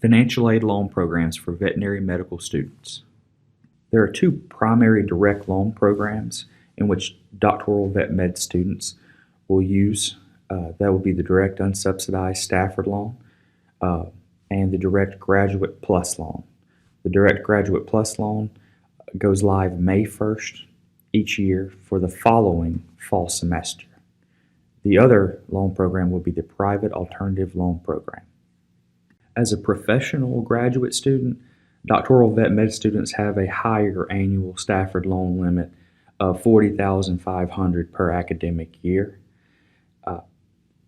Financial aid loan programs for veterinary medical students. There are two primary direct loan programs in which doctoral vet med students will use. That will be the direct unsubsidized Stafford loan and the direct graduate plus loan. The direct graduate plus loan goes live May 1st each year for the following fall semester. The other loan program will be the private alternative loan program. As a professional graduate student, doctoral vet med students have a higher annual Stafford loan limit of $40,500 per academic year.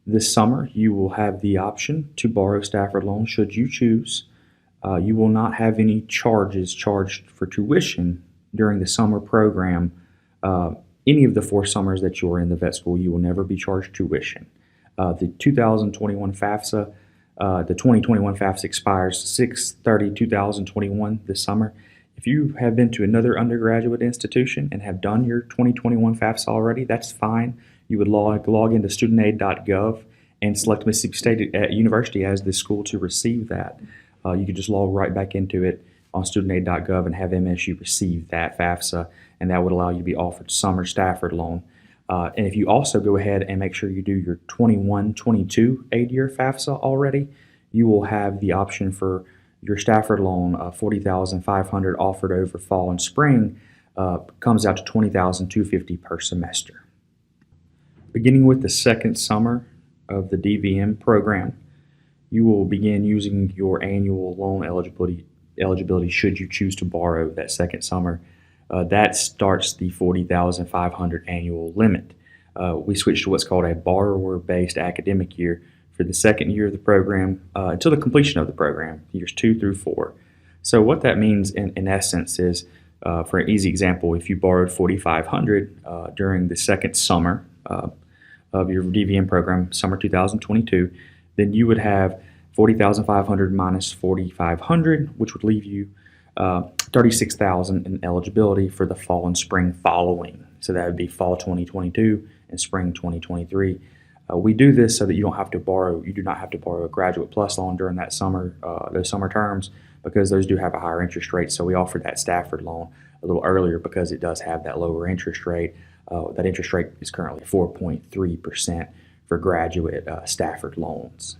This summer, you will have the option to borrow Stafford loans should you choose. You will not have any charges charged for tuition during the summer program. Any of the 4 summers that you are in the vet school, you will never be charged tuition. The 2021 FAFSA The 2021 FAFSA expires 6/30/2021 this summer. If you have been to another undergraduate institution and have done your 2021 FAFSA already, that's fine. You would log into studentaid.gov and select Mississippi State University as the school to receive that. You could just log right back into it on studentaid.gov and have MSU receive that FAFSA, and that would allow you to be offered summer Stafford loan. And if you also go ahead and make sure you do your 21-22 aid-year FAFSA already, you will have the option for your Stafford loan, $40,500 offered over fall and spring, comes out to $20,250 per semester. Beginning with the second summer of the DVM program, you will begin using your annual loan eligibility should you choose to borrow that second summer. That starts the $40,500 annual limit. We switched to what's called a borrower-based academic year for the second year of the program until the completion of the program, years 2 through 4. So what that means in essence is, for an easy example, if you borrowed $4,500 during the second summer of your DVM program, summer 2022, then you would have $40,500 minus $4,500, which would leave you $36,000 in eligibility for the fall and spring following. So that would be fall 2022 and spring 2023. We do this so that you do not have to borrow a graduate plus loan during that summer, those summer terms, because those do have a higher interest rate. So we offered that Stafford loan a little earlier because it does have that lower interest rate. That interest rate is currently 4.3% for graduate Stafford loans.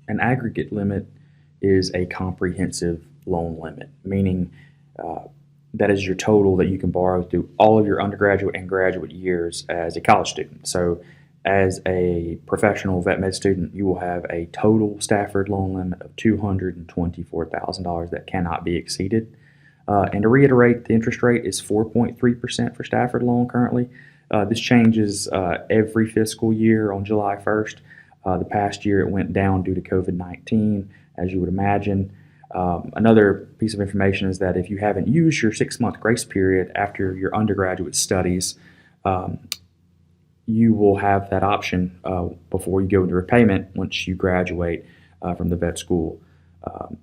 An aggregate limit is a comprehensive loan limit, meaning that is your total that you can borrow through all of your undergraduate and graduate years as a college student. So as a professional vet med student, you will have a total Stafford loan limit of $224,000 that cannot be exceeded. And to reiterate, the interest rate is 4.3% for Stafford loan currently. This changes every fiscal year on July 1st. The past year it went down due to COVID-19, as you would imagine. Another piece of information is that if you haven't used your 6-month grace period after your undergraduate studies, you will have that option before you go into repayment once you graduate from the vet school.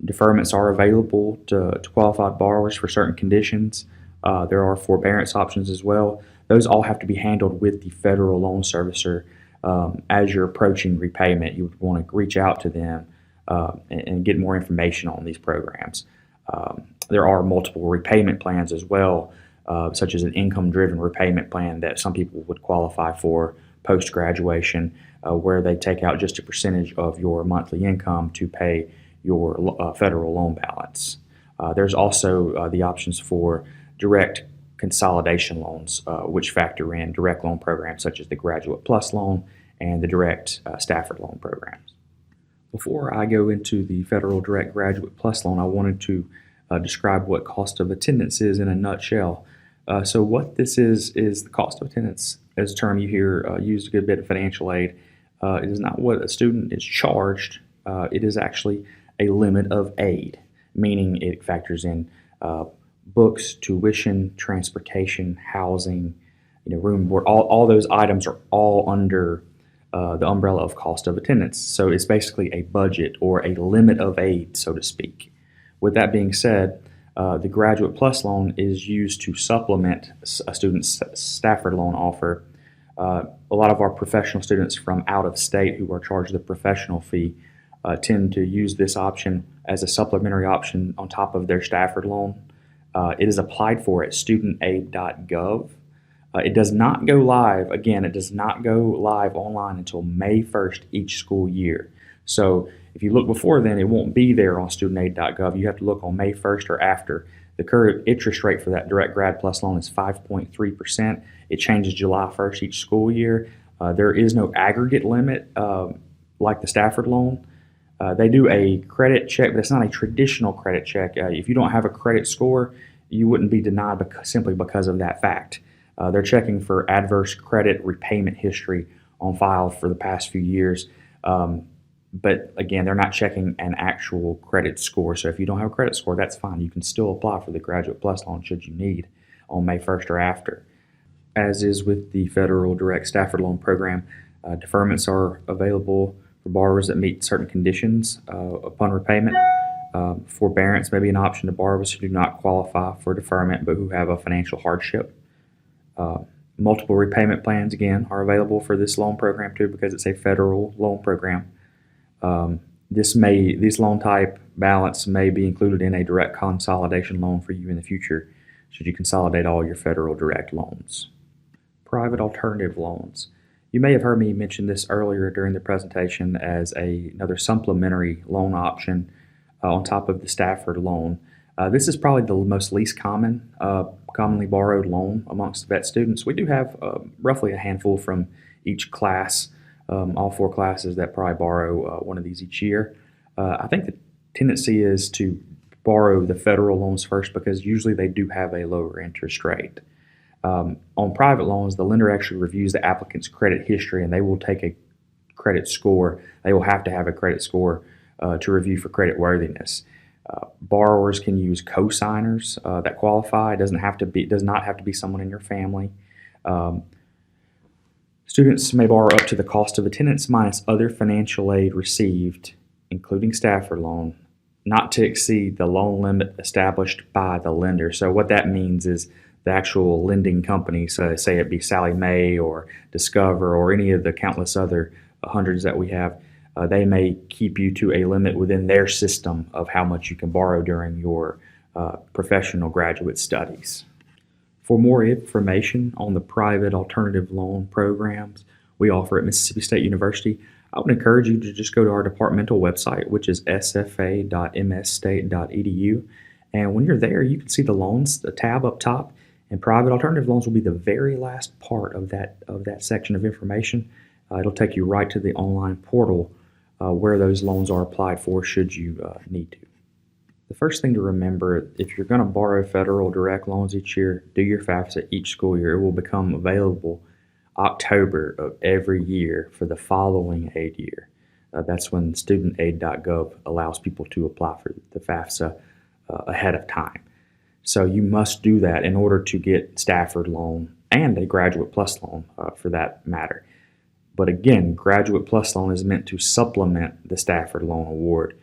Deferments are available to qualified borrowers for certain conditions. There are forbearance options as well. Those all have to be handled with the federal loan servicer. As you're approaching repayment, you would want to reach out to them and get more information on these programs. There are multiple repayment plans as well, such as an income-driven repayment plan that some people would qualify for post-graduation, where they take out just a percentage of your monthly income to pay your federal loan balance. There's also the options for direct consolidation loans, which factor in direct loan programs such as the Graduate Plus loan and the direct Stafford loan programs. Before I go into the federal direct Graduate Plus loan, I wanted to describe what cost of attendance is in a nutshell. So what this is the cost of attendance, as a term you hear used a good bit of financial aid. It is not what a student is charged. It is actually a limit of aid, meaning it factors in books, tuition, transportation, housing, room and board. All those items are all under the umbrella of cost of attendance. So it's basically a budget or a limit of aid, so to speak. With that being said, the Graduate Plus loan is used to supplement a student's Stafford loan offer. A lot of our professional students from out of state who are charged the professional fee tend to use this option as a supplementary option on top of their Stafford loan. It is applied for at studentaid.gov. It does not go live, again, it does not go live online until May 1st each school year. So if you look before then, it won't be there on studentaid.gov. You have to look on May 1st or after. The current interest rate for that Direct Grad Plus loan is 5.3%. It changes July 1st each school year. There is no aggregate limit like the Stafford loan. They do a credit check, but it's not a traditional credit check. If you don't have a credit score, you wouldn't be denied simply because of that fact. They're checking for adverse credit repayment history on file for the past few years. But again, they're not checking an actual credit score. So if you don't have a credit score, that's fine. You can still apply for the Graduate Plus loan should you need on May 1st or after. As is with the Federal Direct Stafford Loan Program, deferments are available for borrowers that meet certain conditions upon repayment. Forbearance may be an option to borrowers who do not qualify for deferment but who have a financial hardship. Multiple repayment plans, again, are available for this loan program too because it's a federal loan program. This loan type balance may be included in a direct consolidation loan for you in the future should you consolidate all your federal direct loans. Private alternative loans. You may have heard me mention this earlier during the presentation as another supplementary loan option on top of the Stafford loan. This is probably the most least commonly borrowed loan amongst vet students. We do have roughly a handful from each class, all 4 classes that probably borrow one of these each year. I think the tendency is to borrow the federal loans first because usually they do have a lower interest rate. On private loans, the lender actually reviews the applicant's credit history and they will take a credit score. They will have to have a credit score to review for credit worthiness. Borrowers can use co-signers that qualify. It does not have to be someone in your family. Students may borrow up to the cost of attendance minus other financial aid received, including Stafford loan, not to exceed the loan limit established by the lender. So what that means is the actual lending company, so say it be Sallie Mae or Discover or any of the countless other hundreds that we have, they may keep you to a limit within their system of how much you can borrow during your professional graduate studies. For more information on the private alternative loan programs we offer at Mississippi State University, I would encourage you to just go to our departmental website, which is sfa.msstate.edu. And when you're there, you can see the loans, the tab up top, and private alternative loans will be the very last part of that section of information. It'll take you right to the online portal where those loans are applied for should you need to. The first thing to remember, if you're going to borrow federal direct loans each year, do your FAFSA each school year. It will become available October of every year for the following aid year. That's when studentaid.gov allows people to apply for the FAFSA ahead of time. So you must do that in order to get Stafford loan and a Graduate Plus loan for that matter. But again, Graduate Plus loan is meant to supplement the Stafford loan award.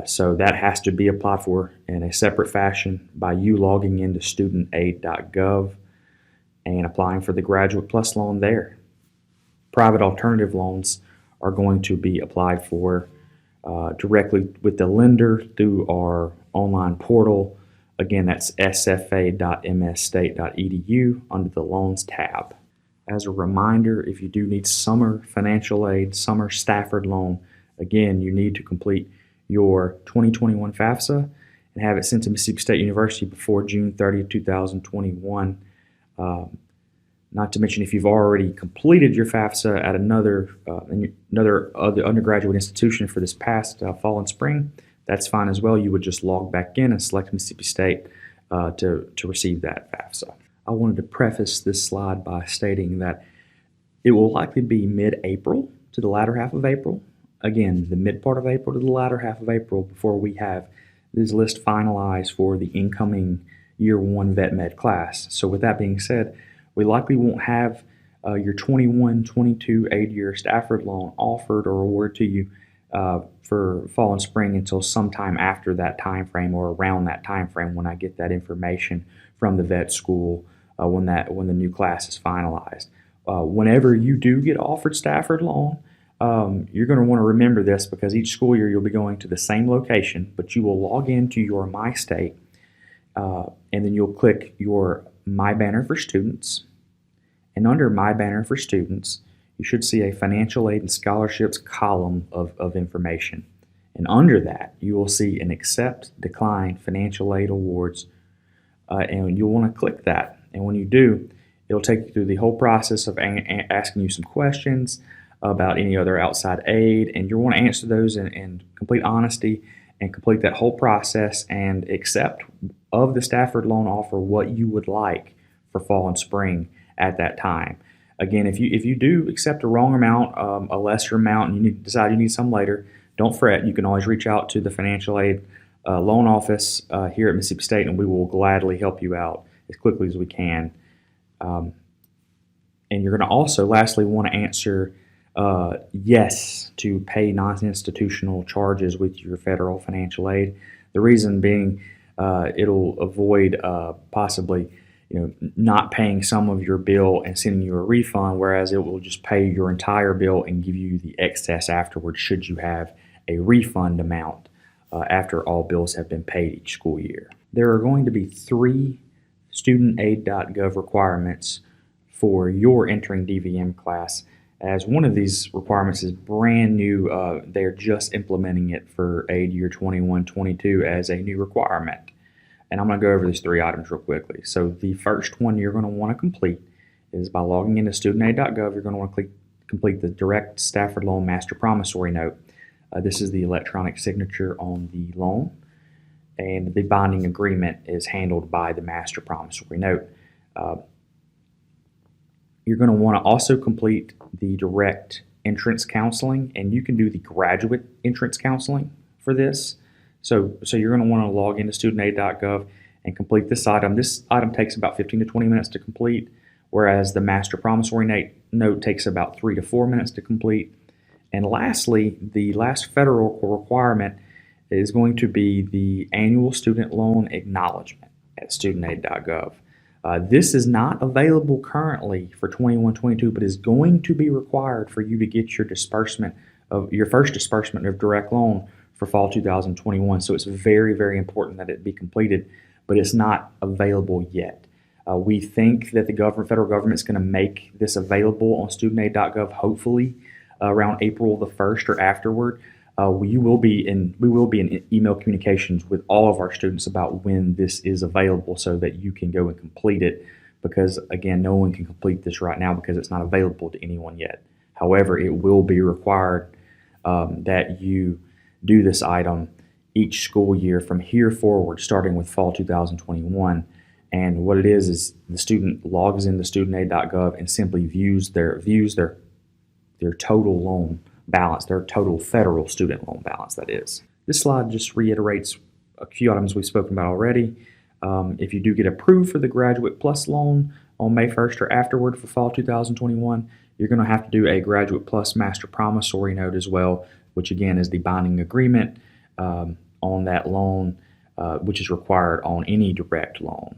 So that has to be applied for in a separate fashion by you logging into studentaid.gov and applying for the Graduate Plus loan there. Private alternative loans are going to be applied for directly with the lender through our online portal. Again, that's sfa.msstate.edu under the Loans tab. As a reminder, if you do need summer financial aid, summer Stafford loan, again, you need to complete your 2021 FAFSA and have it sent to Mississippi State University before June 30, 2021. Not to mention if you've already completed your FAFSA at another undergraduate institution for this past fall and spring, that's fine as well. You would just log back in and select Mississippi State to receive that FAFSA. I wanted to preface this slide by stating that it will likely be mid-April to the latter half of April. Again, the mid part of April to the latter half of April before we have this list finalized for the incoming Year 1 Vet Med class. So with that being said, we likely won't have your 21-22 aid-year Stafford loan offered or awarded to you for fall and spring until sometime after that time frame or around that time frame when I get that information from the vet school when the new class is finalized. Whenever you do get offered Stafford loan, You're going to want to remember this because each school year you'll be going to the same location, but you will log into your My State, and then you'll click your My Banner for Students. And under My Banner for Students, you should see a financial aid and scholarships column of information. And under that, you will see an accept, decline financial aid awards, and you'll want to click that. And when you do, it'll take you through the whole process of asking you some questions about any other outside aid, and you'll want to answer those in complete honesty and complete that whole process and accept of the Stafford loan offer what you would like for fall and spring at that time. Again, if you do accept a wrong amount, a lesser amount, and you decide you need some later, don't fret. You can always reach out to the financial aid loan office here at Mississippi State, and we will gladly help you out as quickly as we can. And you're going to also, lastly, want to answer yes to pay non-institutional charges with your federal financial aid. The reason being, it'll avoid possibly not paying some of your bill and sending you a refund, whereas it will just pay your entire bill and give you the excess afterwards should you have a refund amount after all bills have been paid each school year. There are going to be 3 studentaid.gov requirements for your entering DVM class, as one of these requirements is brand new. They're just implementing it for aid year 21-22 as a new requirement. And I'm going to go over these 3 items real quickly. So the first one you're going to want to complete is by logging into studentaid.gov, you're going to want to complete the direct Stafford loan master promissory note. This is the electronic signature on the loan, and the binding agreement is handled by the master promissory note. You're going to want to also complete the direct entrance counseling, and you can do the graduate entrance counseling for this. So you're going to want to log into studentaid.gov and complete this item. This item takes about 15 to 20 minutes to complete, whereas the master promissory note takes about 3 to 4 minutes to complete. And lastly, the last federal requirement is going to be the annual student loan acknowledgement at studentaid.gov. This is not available currently for 21-22, but is going to be required for you to get your first disbursement of direct loan for fall 2021. So it's very, very important that it be completed, but it's not available yet. We think that the federal government is going to make this available on studentaid.gov, hopefully around April the 1st or afterward. We will be in email communications with all of our students about when this is available so that you can go and complete it, because again, no one can complete this right now because it's not available to anyone yet. However, it will be required that you do this item each school year from here forward, starting with fall 2021. And what it is the student logs into studentaid.gov and simply views their total loan balance, their total federal student loan balance, that is. This slide just reiterates a few items we've spoken about already. If you do get approved for the Graduate Plus loan on May 1st or afterward for fall 2021, you're going to have to do a Graduate Plus Master Promissory Note as well, which again is the binding agreement on that loan, which is required on any direct loan.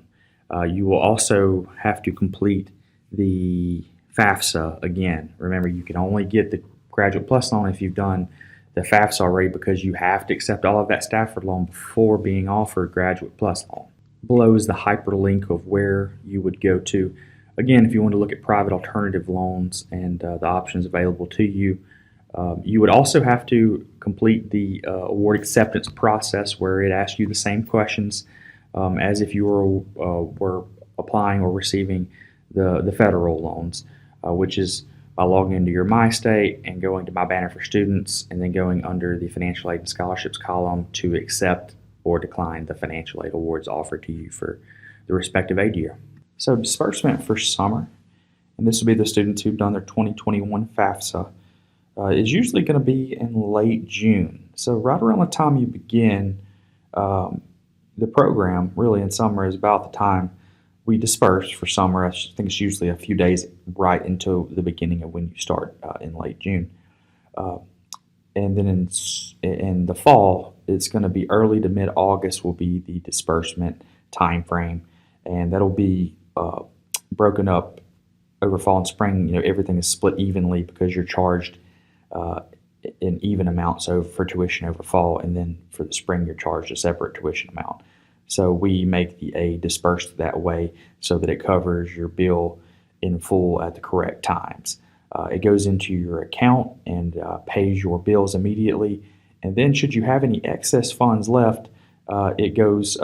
You will also have to complete the FAFSA again. Remember, you can only get the Graduate Plus loan if you've done the FAFSA already, because you have to accept all of that Stafford loan before being offered Graduate Plus loan. Below is the hyperlink of where you would go to. Again, if you want to look at private alternative loans and the options available to you, you would also have to complete the award acceptance process, where it asks you the same questions as if you were applying or receiving the federal loans, which is by logging into your My State and going to My Banner for Students, and then going under the financial aid and scholarships column to accept or decline the financial aid awards offered to you for the respective aid year. So disbursement for summer, and this will be the students who've done their 2021 FAFSA, is usually going to be in late June. So right around the time you begin the program, really in summer, is about the time we disperse for summer. I think it's usually a few days right into the beginning of when you start in late June. And then in the fall, it's going to be early to mid-August will be the disbursement time frame, and that'll be broken up over fall and spring. Everything is split evenly because you're charged in even amounts for tuition over fall, and then for the spring you're charged a separate tuition amount. So we make the aid dispersed that way so that it covers your bill in full at the correct times. It goes into your account and pays your bills immediately. And then should you have any excess funds left, it goes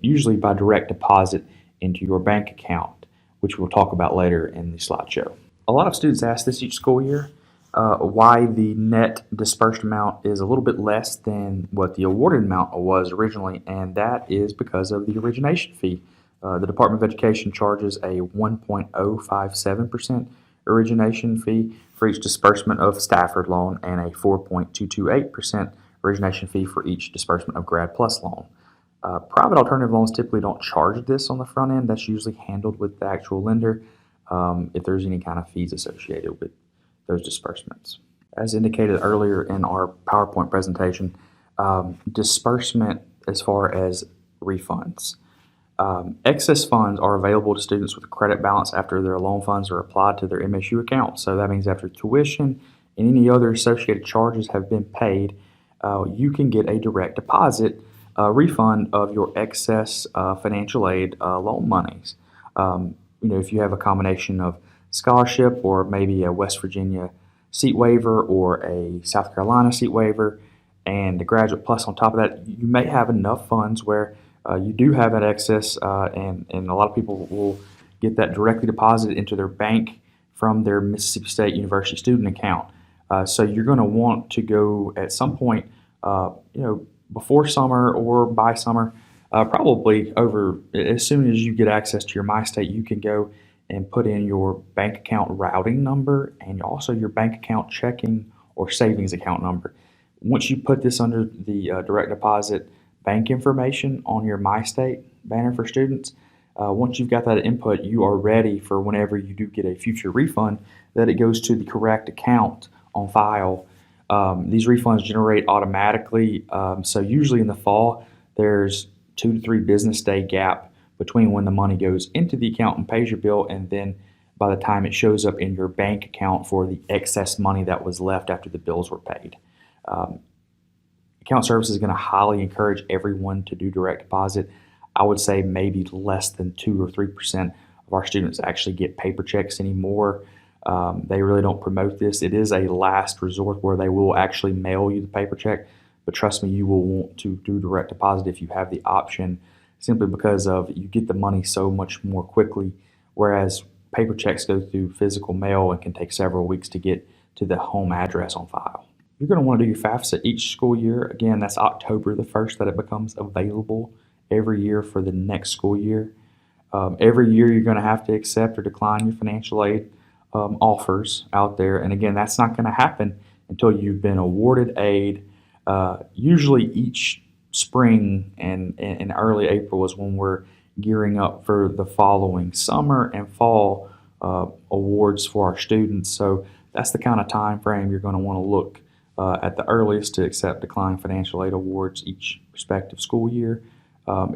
usually by direct deposit into your bank account, which we'll talk about later in the slideshow. A lot of students ask this each school year, why the net dispersed amount is a little bit less than what the awarded amount was originally, and that is because of the origination fee. The Department of Education charges a 1.057% origination fee for each disbursement of Stafford loan and a 4.228% origination fee for each disbursement of Grad Plus loan. Private alternative loans typically don't charge this on the front end. That's usually handled with the actual lender if there's any kind of fees associated with those disbursements. As indicated earlier in our PowerPoint presentation, disbursement as far as refunds. Excess funds are available to students with a credit balance after their loan funds are applied to their MSU account. So that means after tuition and any other associated charges have been paid, you can get a direct deposit refund of your excess financial aid loan monies. If you have a combination of scholarship or maybe a West Virginia seat waiver or a South Carolina seat waiver and a Graduate Plus on top of that, you may have enough funds where you do have an excess, and a lot of people will get that directly deposited into their bank from their Mississippi State University student account. So you're going to want to go at some point, before summer or by summer, probably over as soon as you get access to your MyState, you can go and put in your bank account routing number and also your bank account checking or savings account number. Once you put this under the direct deposit bank information on your MyState banner for students, once you've got that input, you are ready for whenever you do get a future refund that it goes to the correct account on file. These refunds generate automatically, so usually in the fall there's 2 to 3 business day gap between when the money goes into the account and pays your bill and then by the time it shows up in your bank account for the excess money that was left after the bills were paid. Account services is going to highly encourage everyone to do direct deposit. I would say maybe less than 2 or 3% of our students actually get paper checks anymore. They really don't promote this. It is a last resort where they will actually mail you the paper check, but trust me, you will want to do direct deposit if you have the option, simply because of you get the money so much more quickly, whereas paper checks go through physical mail and can take several weeks to get to the home address on file. You're going to want to do your FAFSA each school year. Again, that's October the 1st that it becomes available every year for the next school year. Every year you're going to have to accept or decline your financial aid offers out there. And again, that's not going to happen until you've been awarded aid. Usually each spring and in early April is when we're gearing up for the following summer and fall awards for our students. So that's the kind of time frame you're going to want to look at the earliest to accept decline financial aid awards each respective school year.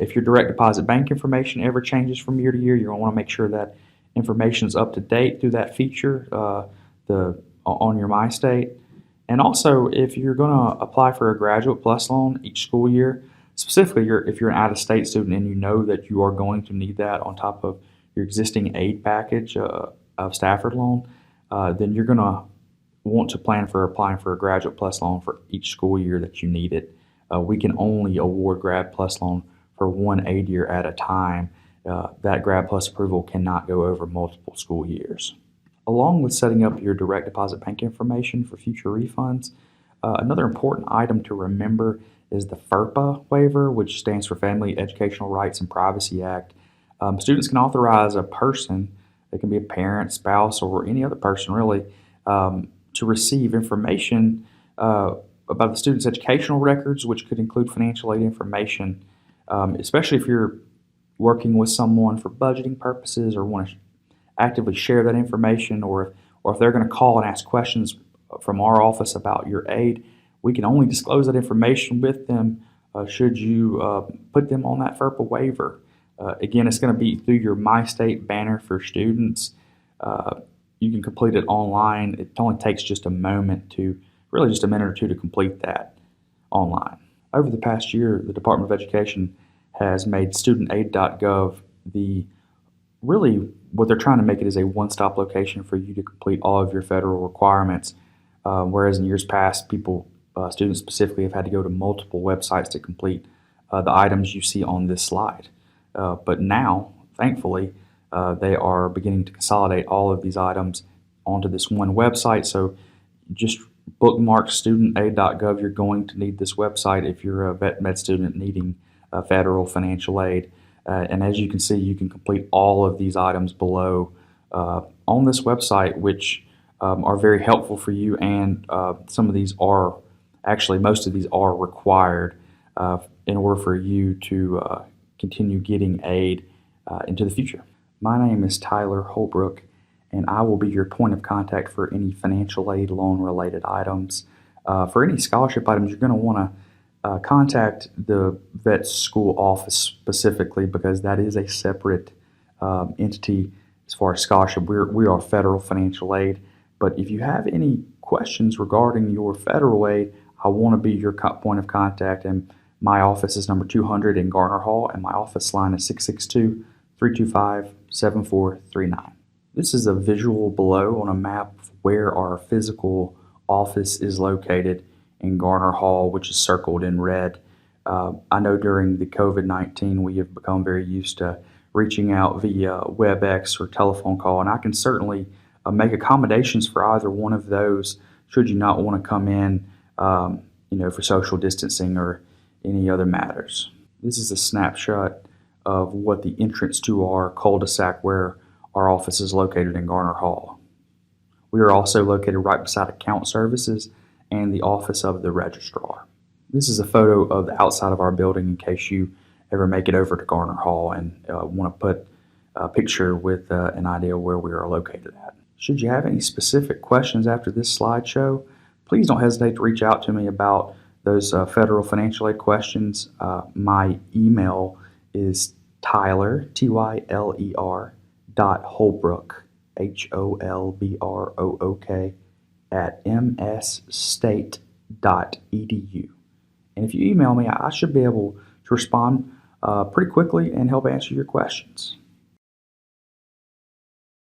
If your direct deposit bank information ever changes from year to year, you're going to want to make sure that information is up to date through that feature on your MyState. And also, if you're going to apply for a Graduate Plus loan each school year, specifically if you're an out-of-state student and you know that you are going to need that on top of your existing aid package of Stafford loan, then you're going to want to plan for applying for a Graduate Plus loan for each school year that you need it. We can only award Grad Plus loan for one aid year at a time. That Grad Plus approval cannot go over multiple school years. Along with setting up your direct deposit bank information for future refunds, another important item to remember is the FERPA waiver, which stands for Family Educational Rights and Privacy Act. Students can authorize a person, it can be a parent, spouse, or any other person really, to receive information about the student's educational records, which could include financial aid information, especially if you're working with someone for budgeting purposes or want to actively share that information, or if they're going to call and ask questions from our office about your aid, we can only disclose that information with them should you put them on that FERPA waiver. Again, it's going to be through your MyState banner for students. You can complete it online. It only takes just a moment to really just a minute or two to complete that online. Over the past year, the Department of Education has made studentaid.gov really what they're trying to make it is a one-stop location for you to complete all of your federal requirements. Whereas in years past, students specifically, have had to go to multiple websites to complete the items you see on this slide. But now, thankfully, they are beginning to consolidate all of these items onto this one website. So just bookmark studentaid.gov. You're going to need this website if you're a vet med student needing federal financial aid. And as you can see, you can complete all of these items below on this website, which are very helpful for you. And some of these are, actually most of these are required in order for you to continue getting aid into the future. My name is Tyler Holbrook, and I will be your point of contact for any financial aid loan related items. For any scholarship items, you're going to want to contact the vet school office specifically, because that is a separate entity as far as scholarship. We are federal financial aid. But if you have any questions regarding your federal aid, I want to be your point of contact. And my office is number 200 in Garner Hall, and my office line is 662-325-7439. This is a visual below on a map of where our physical office is located in Garner Hall, which is circled in red. I know during the COVID-19 we have become very used to reaching out via WebEx or telephone call, and I can certainly make accommodations for either one of those should you not want to come in for social distancing or any other matters. This is a snapshot of what the entrance to our cul-de-sac where our office is located in Garner Hall. We are also located right beside account services and the office of the registrar. This is a photo of the outside of our building in case you ever make it over to Garner Hall and want to put a picture with an idea where we are located at. Should you have any specific questions after this slideshow, please don't hesitate to reach out to me about those federal financial aid questions. My email is Tyler, Tyler, .Holbrook, HOLBROOK, at msstate.edu. And if you email me, I should be able to respond pretty quickly and help answer your questions.